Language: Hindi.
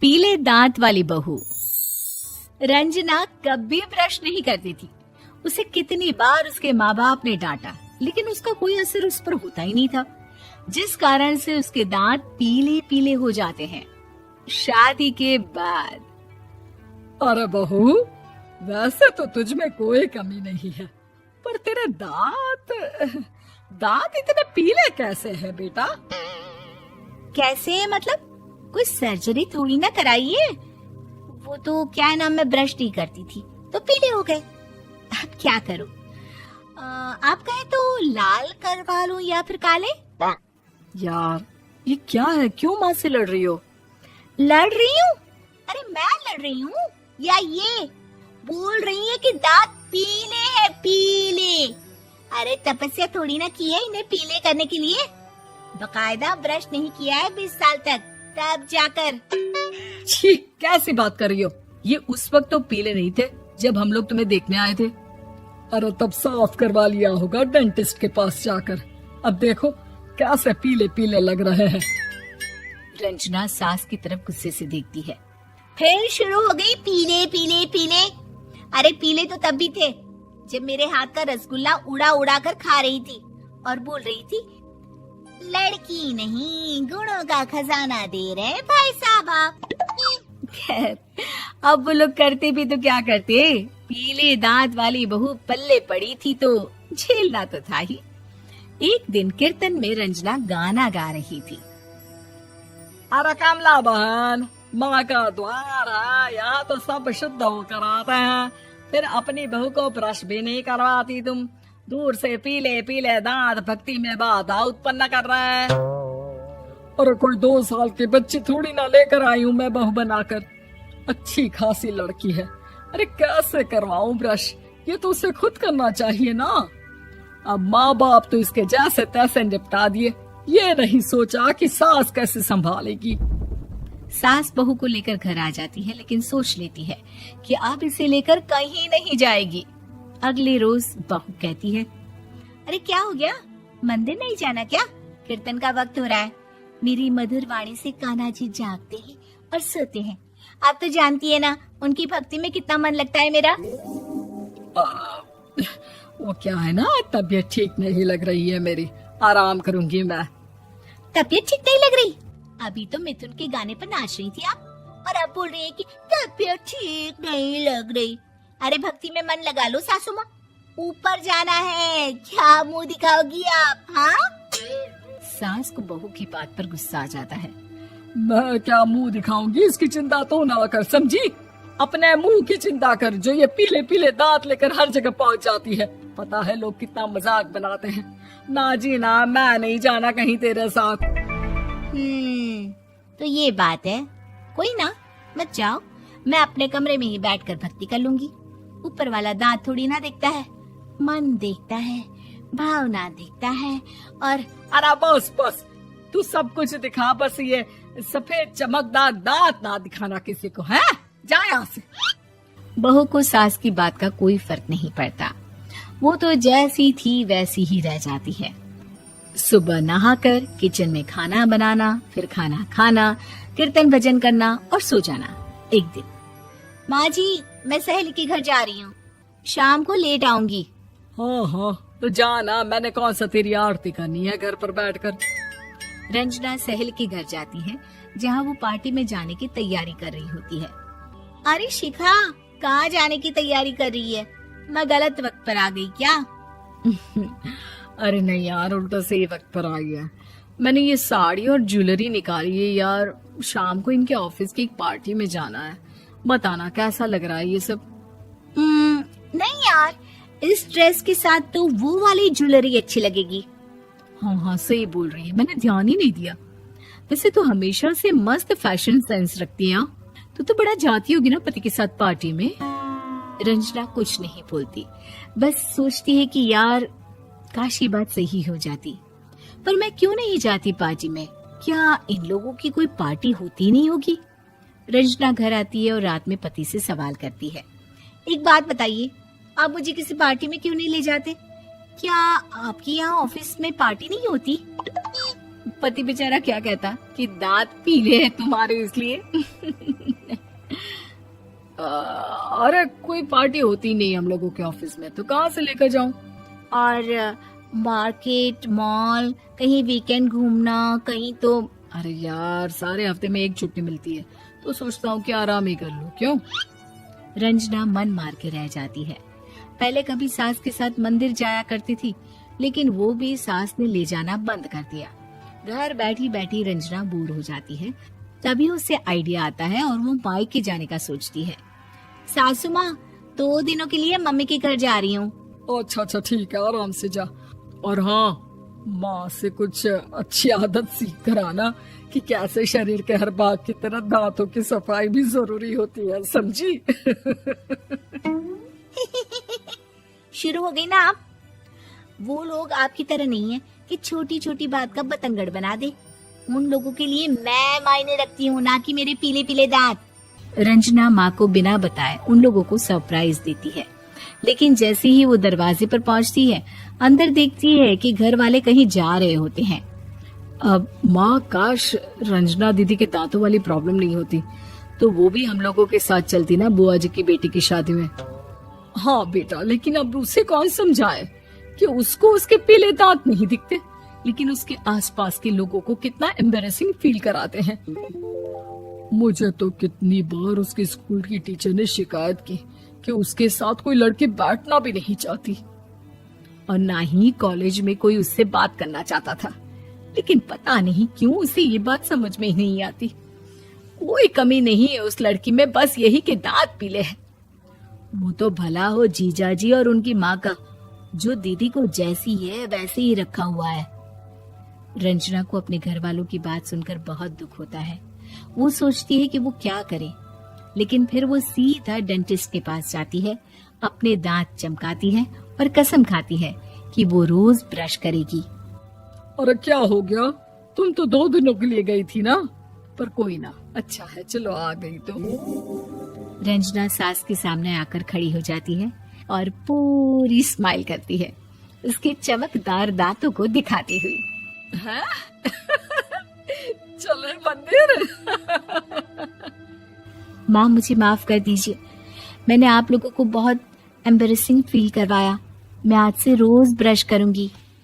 पीले दांत वाली बहू। रंजना कभी ब्रश नहीं करती थी। उसे कितनी बार उसके माँ बाप ने डांटा, लेकिन उसका कोई असर उस पर होता ही नहीं था, जिस कारण से उसके दांत पीले पीले हो जाते हैं। शादी के बाद। अरे बहू, वैसे तो तुझ में कोई कमी नहीं है, पर तेरे दांत इतने पीले कैसे हैं बेटा? कैसे मतलब? कोई सर्जरी थोड़ी ना कराइए। वो तो क्या नाम, मैं ब्रश नहीं करती थी तो पीले हो गए। अब क्या करूं? आप कहें तो लाल करवा लूं या फिर काले? यार ये क्या है, क्यों माँ से लड़ रही हो? लड़ रही हूँ? अरे मैं लड़ रही हूँ या ये बोल रही है कि दांत पीले हैं, पीले। अरे तपस्या थोड़ी ना की है इन्हें पीले करने के लिए। बकायदा ब्रश नहीं किया है 20 साल तक, तब जाकर। छी, कैसी बात कर रही हो? ये उस वक्त तो पीले नहीं थे जब हम लोग तुम्हें देखने आए थे। अरे तब साफ करवा लिया होगा डेंटिस्ट के पास जाकर। अब देखो कैसे पीले पीले लग रहे हैं। रंजना सास की तरफ गुस्से से देखती है। फिर शुरू हो गई पीले पीले पीले। अरे पीले तो तब भी थे जब मेरे हाथ का रसगुल्ला उड़ा उड़ा कर खा रही थी और बोल रही थी, लड़की नहीं गुणों का खजाना दे रहे भाई साहब आप। खैर, अब वो लोग करते भी तो क्या करते, पीले दांत वाली बहू पल्ले पड़ी थी तो झेलना तो था ही। एक दिन कीर्तन में रंजना गाना गा रही थी। अरे कमला बहन, माँ का द्वार है, यहाँ तो सब शुद्ध होकर आते हैं, फिर अपनी बहू को ब्रश भी नहीं करवाती तुम। दूर से पीले पीले दांत भक्ति में बाधा उत्पन्न कर रहे हैं। और कोई 2 साल के बच्चे थोड़ी ना लेकर आई हूँ मैं बहू बनाकर। अच्छी खासी लड़की है, अरे कैसे करवाऊं ब्रश? ये तो उसे खुद करना चाहिए ना। अब माँ बाप तो इसके जैसे तैसे निपटा दिए, ये नहीं सोचा कि सास कैसे संभालेगी। सास बहू को लेकर घर आ जाती है, लेकिन सोच लेती है कि अब इसे लेकर कहीं नहीं जाएगी। अगले रोज बहू कहती है, अरे क्या हो गया, मंदिर नहीं जाना क्या? कीर्तन का वक्त हो रहा है। मेरी मधुर वाणी से कान्हा जी जागते हैं और सोते हैं। आप तो जानती है ना उनकी भक्ति में कितना मन लगता है मेरा। वो क्या है ना, तबीयत ठीक नहीं लग रही है मेरी, आराम करूंगी मैं। तबीयत ठीक नहीं लग रही? अभी तो मिथुन के गाने पर नाच रही थी आप, और अब बोल रही है कि तबीयत ठीक नहीं लग रही। अरे भक्ति में मन लगा लो सासू माँ, ऊपर जाना है, क्या मुंह दिखाओगी आप? हाँ? सास को बहू की बात पर गुस्सा आ जाता है। मैं क्या मुंह दिखाऊंगी, इसकी चिंता तो ना कर, समझी? अपने मुंह की चिंता कर, जो ये पीले पीले दांत लेकर हर जगह पहुंच जाती है। पता है लोग कितना मजाक बनाते हैं। ना जी ना, मैं नहीं जाना कहीं तेरे साथ। तो ये बात है। कोई ना, मत जाओ, मैं अपने कमरे में ही बैठकर भक्ति कर लूंगी। ऊपर वाला दांत थोड़ी ना देखता है, मन देखता है, भावना देखता है। और अरे बस बस, तू सब कुछ दिखा, बस ये सफेद चमकदार दांत ना दिखाना किसी को, है? जा यहाँ से। बहू को सास की बात का कोई फर्क नहीं पड़ता, वो तो जैसी थी वैसी ही रह जाती है। सुबह नहाकर किचन में खाना बनाना, फिर खाना खाना, कीर्तन भजन करना और सो जाना। एक दिन, माँ जी मैं सहेली के घर जा रही हूँ, शाम को लेट आऊंगी। हाँ हाँ तो जाना, मैंने कौन सा तेरी आरती करनी है घर पर बैठकर। रंजना सहेली के घर जाती है, जहाँ वो पार्टी में जाने की तैयारी कर रही होती है। अरे शिखा, कहाँ जाने की तैयारी कर रही है? मैं गलत वक्त पर आ गई क्या? अरे नहीं यार, उल्टा सही वक्त पर आई है। मैंने ये साड़ी और ज्वेलरी निकाली है यार, शाम को इनके ऑफिस की एक पार्टी में जाना है। बताना कैसा लग रहा है ये सब? नहीं यार, इस ड्रेस के साथ तो वो वाली ज्वेलरी अच्छी लगेगी। हाँ हाँ सही बोल रही है, मैंने ध्यान ही नहीं दिया। वैसे तो हमेशा से मस्त फैशन सेंस रखती है। तो बड़ा जाती होगी ना पति के साथ पार्टी में। रंजना कुछ नहीं बोलती, बस सोचती है कि यार काश ये बात सही हो जाती, पर मैं क्यों नहीं जाती पार्टी में? क्या इन लोगों की कोई पार्टी होती नहीं होगी? रंजना घर आती है और रात में पति से सवाल करती है, एक बात बताइए, आप मुझे किसी पार्टी में क्यों नहीं ले जाते? क्या आपके यहाँ ऑफिस में पार्टी नहीं होती? पति बेचारा क्या कहता कि दांत पीले हैं तुम्हारे इसलिए। अरे कोई पार्टी होती नहीं हम लोगों के ऑफिस में, तो कहाँ से लेकर जाऊं? और मार्केट, मॉल, कहीं वीकेंड घूमना, कहीं तो। अरे यार सारे हफ्ते में एक छुट्टी मिलती है, तो सोचता हूँ कि आराम ही कर लूं। क्यों? रंजना मन मार के रह जाती है। पहले कभी सास के साथ मंदिर जाया करती थी, लेकिन वो भी सास ने ले जाना बंद कर दिया। घर बैठी बैठी रंजना बोर हो जाती है। तभी उसे आइडिया आता है और वो मायके जाने का सोचती है। सासू माँ, 2 दिनों के लिए मम्मी के घर जा रही हूँ। अच्छा अच्छा ठीक है, आराम से जा। और हाँ, माँ से कुछ अच्छी आदत सीख कर आना कि कैसे शरीर के हर भाग की तरह दांतों की सफाई भी जरूरी होती है, समझी? शुरू हो गई ना आप। वो लोग आपकी तरह नहीं है कि छोटी छोटी बात का बतंगड़ बना दे। उन लोगों के लिए मैं मायने रखती हूँ, ना कि मेरे पीले पीले दांत। रंजना माँ को बिना बताए उन लोगों को सरप्राइज देती है, लेकिन जैसे ही वो दरवाजे पर पहुंचती है, अंदर देखती है कि घर वाले कहीं जा रहे होते हैं। अब माँ, काश रंजना दीदी के दांतों वाली प्रॉब्लम नहीं होती, तो वो भी हम लोगों के साथ चलती ना बुआ जी की बेटी की शादी में। हाँ बेटा, लेकिन अब उसे कौन समझाए कि उसको उसके पीले दांत नहीं दिखते, लेकिन उसके आसपास के लोगों को कितना एम्बैरेसिंग फील कराते हैं। मुझे तो कितनी बार उसके स्कूल की टीचर ने शिकायत की कि उसके साथ कोई लड़की बैठना भी नहीं चाहती, और ना ही कॉलेज में कोई उससे बात करना चाहता था। लेकिन पता नहीं क्यों उसे ये बात समझ में ही नहीं आती। कोई कमी नहीं है उस लड़की में, बस यही कि दांत पीले हैं। वो तो भला हो जीजा जी और उनकी माँ का, जो दीदी को जैसी है वैसे ही रखा हुआ है। रंजना को अपने घर वालों की बात सुनकर बहुत दुख होता है। वो सोचती है कि वो क्या करे, लेकिन फिर वो सीधा डेंटिस्ट के पास जाती है, अपने दांत चमकाती है और कसम खाती है कि वो रोज ब्रश करेगी। अरे क्या हो गया? तुम तो 2 दिनों के लिए गई थी ना। पर कोई ना, अच्छा है, चलो आ गई तो। रंजना सास के सामने आकर खड़ी हो जाती है और पूरी स्माइल करती है, उसके चमकदार दांतों को दिखाती हुई। हैं? चले मंदिर। माँ, मुझे माफ कर दीजिए, मैंने आप लोगों को बहुत एम्बैरेसिंग फील करवाया। मैं आज से रोज ब्रश करूंगी।